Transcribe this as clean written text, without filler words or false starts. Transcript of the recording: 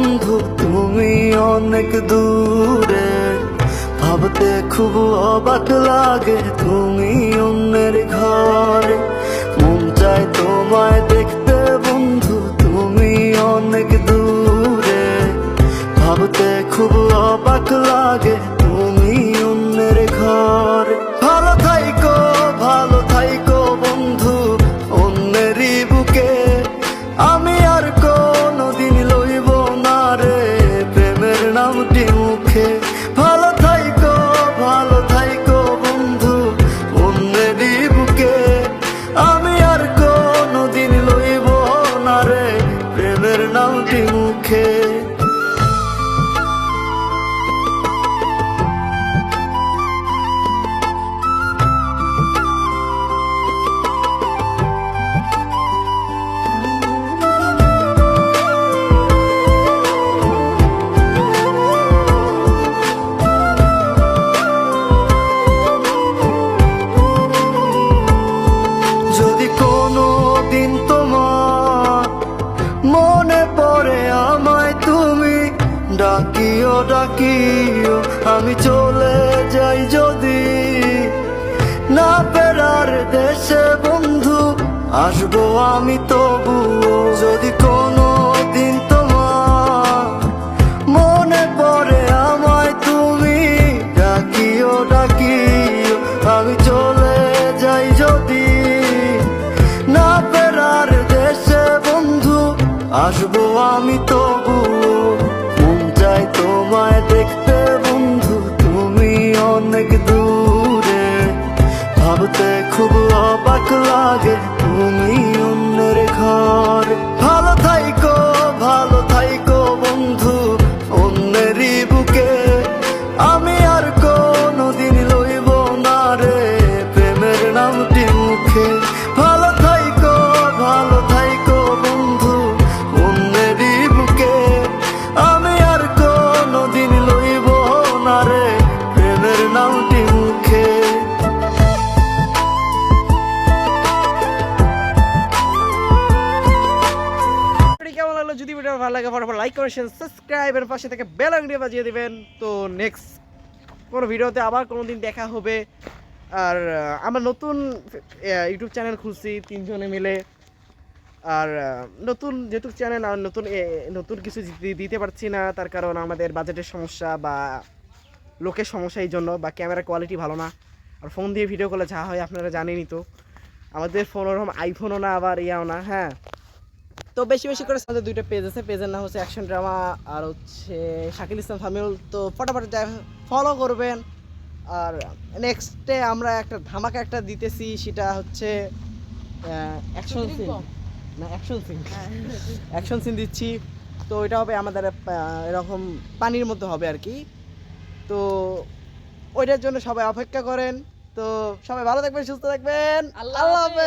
বন্ধু তুমি অনেক দূরে, ভাবতে খুব অবাক লাগে তুমি অন্যের ঘরে। মন চায় তোমায় দেখতে বন্ধু তুমি অনেক দূরে, ভাবতে খুব অবাক লাগে তুমি অন্যের ঘরে। ভালো থাইকো বন্ধু অন্যেরই বুকে, আমি আর কোনদিন লইব না রে প্রেমের নামটি মুখে। ভালো থাইকো বন্ধু অন্যেরই বুকে, আমি আর কোনদিন লইব না রে প্রেমের নামটি মুখে। যদি কোনো দিন তোমার মনে পড়ে আমায় তুমি ডাকিও, আমি চলে যাই যদি না ফেরার দেশে বন্ধু, আসবো আমি তবুও। যদি কোনো দিন তোমার মনে পড়ে আমায় তুমি ডাকিও, আমি চলে যাই যদি না ফেরার দেশে বন্ধু, আসবো আমি তবুও। মন চায় তোমায় দেখতে বন্ধু তুমি অনেক দূরে, ভাবতে খুব অবাক লাগে তুমি অন্যের ঘরে। ভালো থাইকো বন্ধু অন্যেরই বুকে, আমি আর কোনদিন লইব না রে প্রেমের নামটি মুখে। ভালো থাইকো বন্ধু অন্যেরই বুকে, আমি আর কোনদিন লইব না রে প্রেমের নামটি মুখে। কেমন লাগলো? যদি ভিডিও ভালো লাগে ফটাফট লাইক করে সাবস্ক্রাইবের পাশে থেকে বেল আইকনটি বাজিয়ে দিবেন। তো নেক্সট কোনো ভিডিওতে আবার কোনোদিন দেখা হবে। আর আমরা নতুন ইউটিউব চ্যানেল খুলছি তিনজনে মিলে। আর নতুন যেহেতু চ্যানেল আর নতুন কিছু দিতে পারছি না, তার কারণ আমাদের বাজেটের সমস্যা বা লোকের সমস্যা, এই জন্য, বা ক্যামেরা কোয়ালিটি ভালো না। আর ফোন দিয়ে ভিডিও করলে যা হয় আপনারা জানেনই তো, আমাদের ফোন ওরকম আইফোনও না আবার ইয়াও না। হ্যাঁ, তো বেশি করে আমাদের দুইটা পেজ আছে, পেজের নাম হচ্ছে অ্যাকশন ড্রামা আর হচ্ছে শাকিল ইসলাম ফামিউল। তো ফটাফট ফলো করবেন। আর নেক্সটে আমরা একটা ধামাকা একটা দিতেছি, সেটা হচ্ছে অ্যাকশন সিন দিচ্ছি। তো এটা হবে আমাদের এরকম পানির মধ্যে হবে আর কি। তো ওইটার জন্য সবাই অপেক্ষা করেন। তো সবাই ভালো থাকবেন, সুস্থ থাকবেন, আল্লাহ হাফেজ।